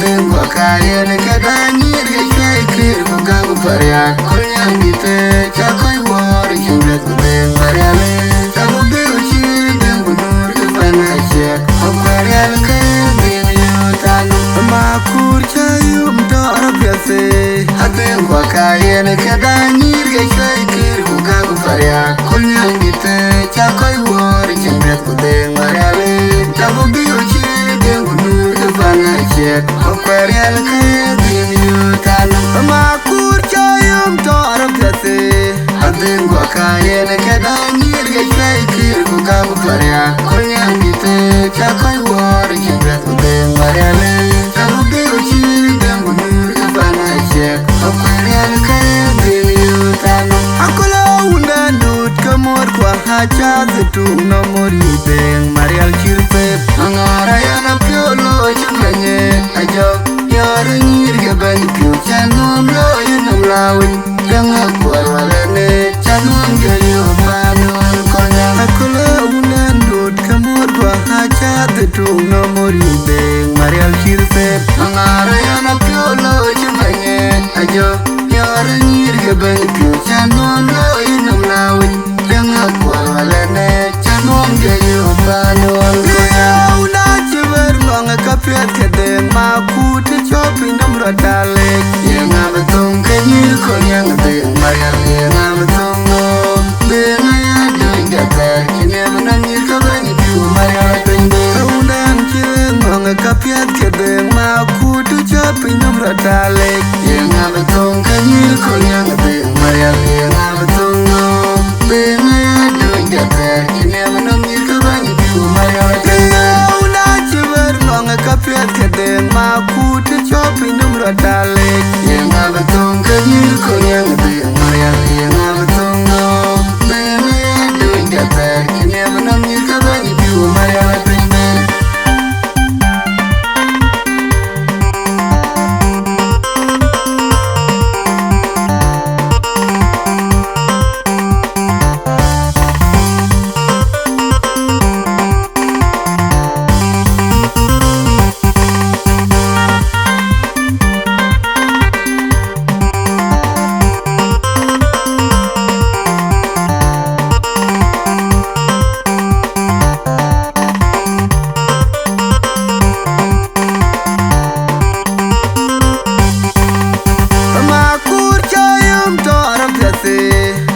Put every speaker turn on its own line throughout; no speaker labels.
Adeng kwa kaya ne kadanyir ke shakir kukagu paria kunyang bite chakoy war chimlet kudeng mariale kagu biru chir deng bunur kefana shek okarial ke bing yutan makur chayum dora piase Adeng kwa kaya ne kadanyir ke shakir kukagu paria kunyang bite chakoy war chimlet kudeng mariale kagu biru chir deng bunur kefana shek okarial ke bing yutan makur chayum dora piase Adeng kwa kaya ne kadanyir ke shakir kukagu paria kunyang bite chakoy war chimlet kudeng mariale kagu biru chir deng bunur kefana shek okarial ke bing yutan akula undan dut kamor kwa hacha zetung nomor yubeng marial chirpe angara yana piolo chukanye ajo yara nyir ke bani piu chanum lo yunum lawin ganga kwar walane chanum ke yupanun konya akula undan dut kamor kwa hacha zetung nomor yubeng marial chirpe angara yana piolo chukanye ajo yara nyir ke bani piu chanum lo yunum lawin ganga kwar walane chanum ke yupanun konya una chiver nonga kapiat kedeng makuti chopi nomra dalek yenga betung kenyir konyang deng marial yenga betung no benga ya doing gater kine menangir kabani piu marial pende undan chiver nonga kapiat kedeng makuti chopi nomra dalek yenga betung kenyir konyang deng marial yenga betung no benga ya doing gater kine menangir kabani piu marial pende kapiat kedeng makuti chopi numra dalek yenga betung kenyir konyang deng marial yenga betung no bena ya doing gater kine menangir kabani piu marial pende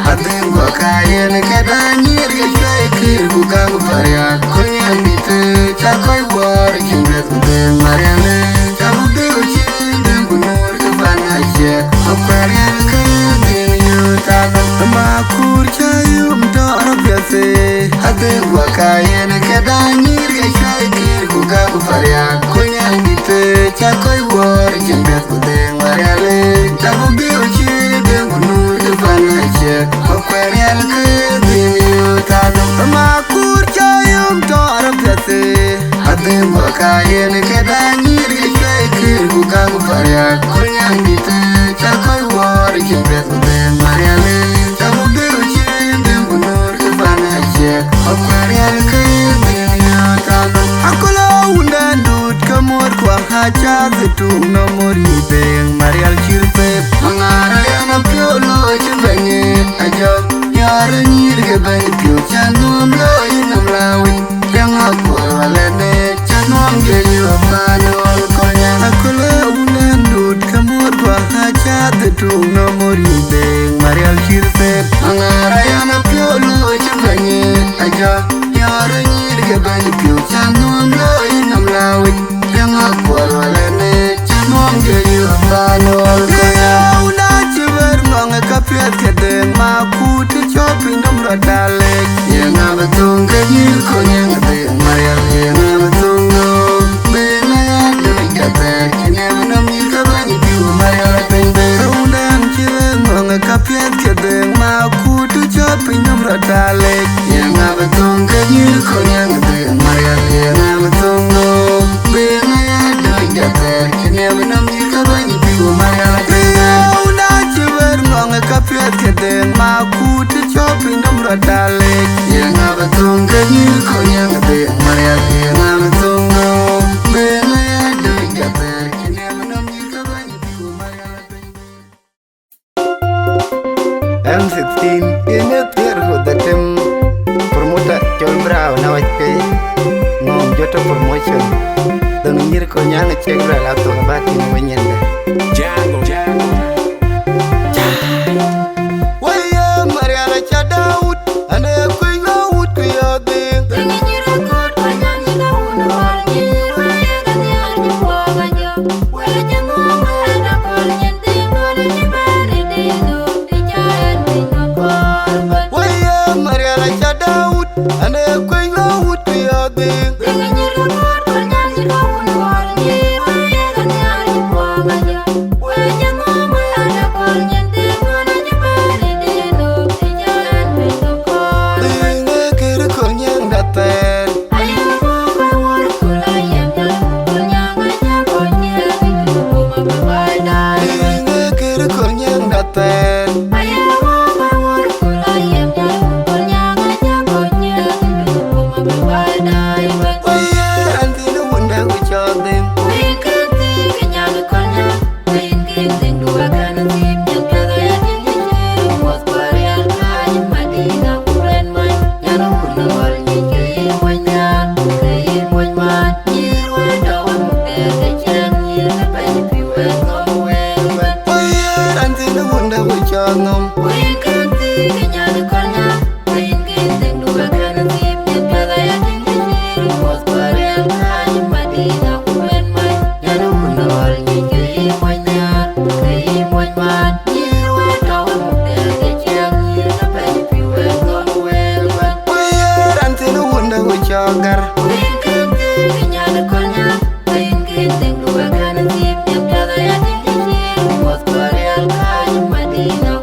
Adeng kwa kaya ne kadanyir ke shakir kukagu paria kunyang bite chakoy war chimlet kudeng mariale kagu biru chir deng bunur kefana shek okarial ke bing yutan makur chayum dora piase Adeng kwa kaya ne kadanyir ke shakir kukagu paria kunyang bite chakoy war chimlet kudeng mariale kagu biru chir deng bunur kefana shek okarial ke bing yutan makur chayum dora piase Adeng kwa kaya ne kadanyir ke shakir kukagu paria kunyang bite chakoy war chimlet kudeng mariale kagu biru chir deng bunur kefana shek okarial ke bing yutan akula undan dut kamor kwa hacha zetung nomor yubeng marial chirpe angara yana piolo chibanye ajo yara nyir ke bani piu chanum lo yunum lawin ganga kwar walane chanum ke yupanun konya akula undan dut kamor kwa hacha zetung nomor yubeng marial chirpe angara yana piolo chibanye ajo yara nyir ke bani piu chanum lo yunum lawin ganga kwar walane chanum ke yupanun konya una chiver nonga kapiat kedeng makuti chopi nomra dalek yenga betung kenyir konyang deng marial yenga betung no bena ya doing gater kine menangir kabani piu marial pende undan chiver nonga kapiat kedeng makuti chopi nomra dalek yenga betung kenyir konyang deng marial yenga betung no bena ya doing gater kine menangir kabani piu marial pende undan chiver nonga kapiat kedeng makuti chopi nomra dalek yenga betung kenyir konyang deng marial yenga betung no bena ya doing gater kine gue lah tuh ngebati menyenda.
Django, Django.
Waya Mariana Chadaud, ane kui laut kui ading. Waya Mariana Chadaud, ane kui laut kui ading. Madina,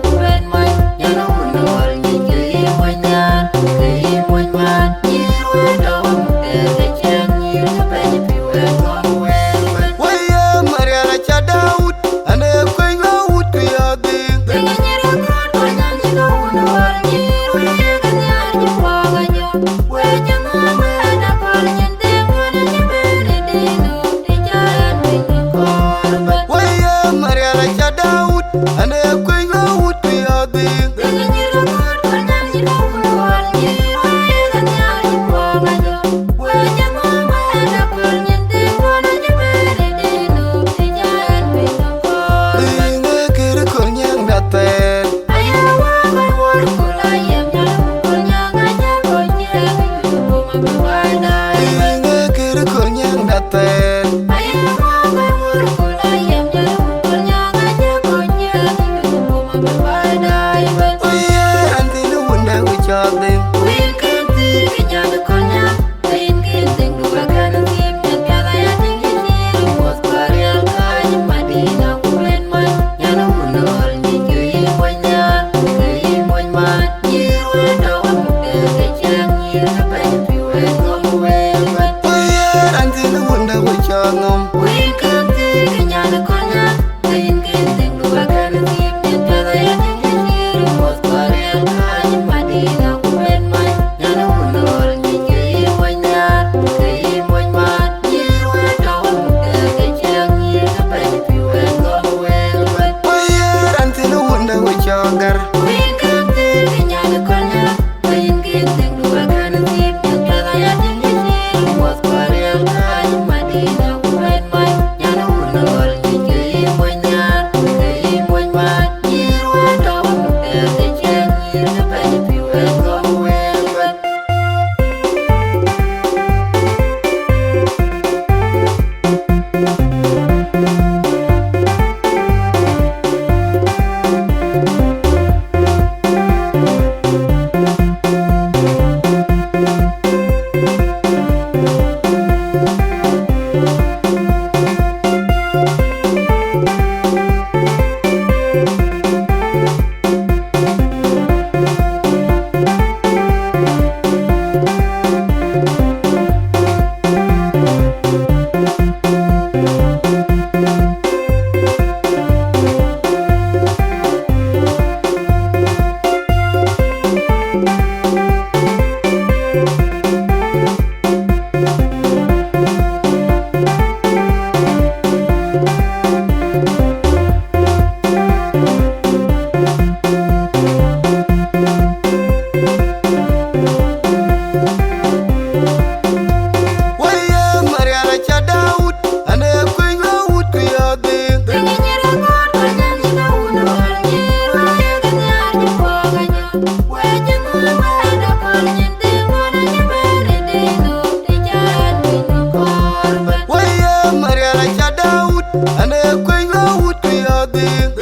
ane kwe yo wut kwe yo ding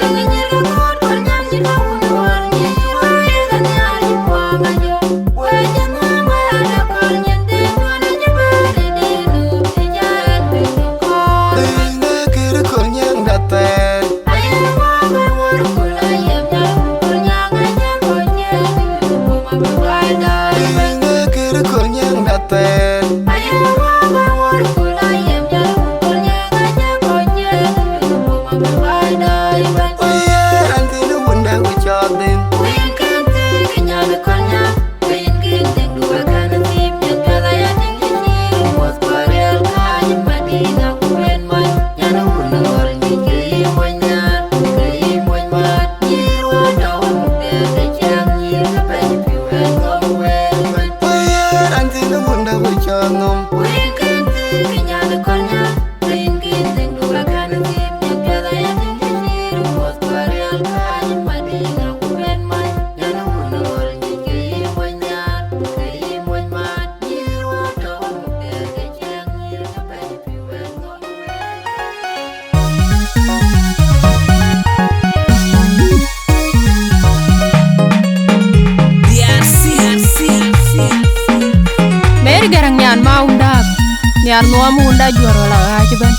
Niar nuam hunda juara lah aja ban.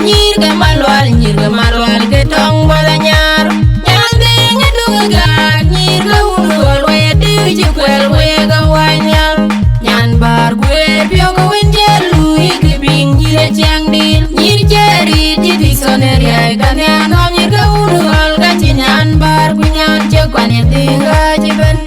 Nyir ga malwal
nyir ga marwal ke tong balanyar nyang ding dung ga nyir ga unwal we di ji kwel we ga wanyal nyan bar gwe pyo ga wenjel lui ke bing jire chang dil nyir jeri di dictionary ai ga nyan om nyir ga unwal ga chinyan bar kunyan che kwane dinga jiben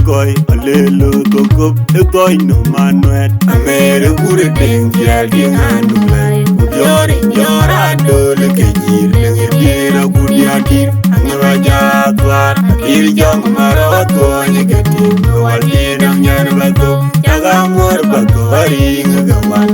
Goy alelo kokop goy no manuet amere kure dengial di anulai yora dole kejir dengira kudiadir angwa jatwar ir jong marot konya ketim wal dinam nyan bago jaga mor bago hari ngagawan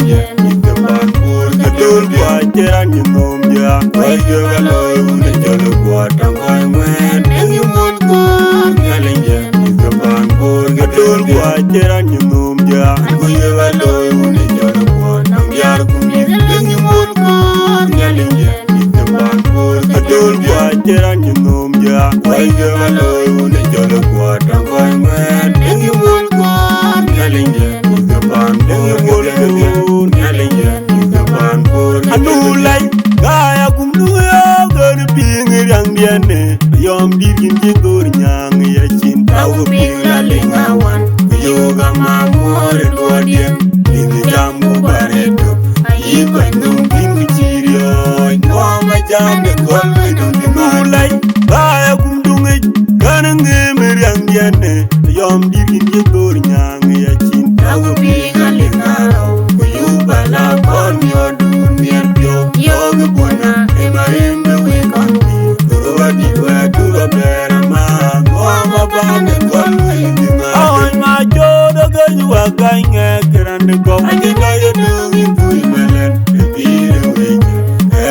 nyalinje Ikaban pur Kadul kwa jiran nyum ja Wai juga loy une jolo kwa tangkoi mwen Nengi mun kur nyalinje Ikaban pur Kadul kwa jiran nyum ja Wai juga loy une jolo kwa Nangyar kumit Nengi mun kur nyalinje Ikaban pur Kadul kwa jiran nyum ja Wai juga loy une jolo kwa tangkoi mwen Nengi mun kur nyalinje Ikaban pur nyalinje Ikaban pur Anulai Kaya kumduya gana pingir yang diane Yom dikin jenggur nyang ya cinta Aku pingla lingawan Kuyoga mamore dua diem Lingi jambu baredo Ayi bandung pingu cirioy Ngoma jande kolwe dungi mulai Kaya kumdungay Gana ngemir yang diane Yom dikin jenggur nyang ya cinta Aku pingla lingawan Kuyuba la kon yodu nian pyo Yoga buana ema imbe we konti Kuruwa diwa tuwa bera ma Ngoma bane kolwe dinga Aoy ma jodo ganyuwa kanya Kerande go Anje kaya dungi kui melen Epire weja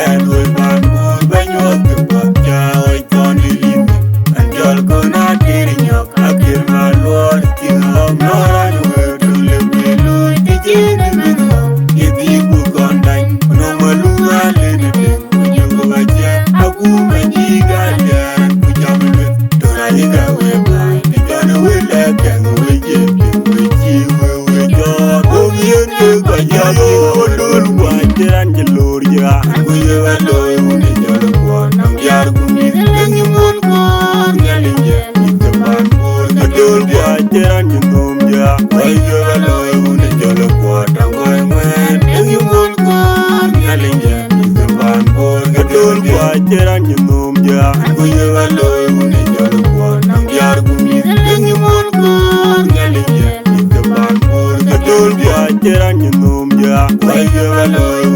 Enwe bangur banyuwa kepak Jawa ikoni linde Anjol kona diri nyok Akir maluar Tingom noran wedu Lewe lui Tijini mengo Yediku kondang Nomalunga lene Kunyungu baje Aku menjiga lian Kujamlet Tonayiga weba Nijana wile Kengu weje Weji wewejo Omiende kajayo Lul wajiran jalur ya Kuye waloy Une jolo kwa Nangyar kumit Lengi mun kur Nyalinje Ikaban pur Kadul wajiran nyum ja Kuye waloy Une jolo kwa Tangkoy mwen Lengi mun kur Nyalinje Ikaban pur Kadul wajiran nyum ja Kuye waloy Une jolo kwa Nangyar kumit Lengi mun kur Nyalinje Ikaban pur Kadul wajiran nyum ja Kuye waloy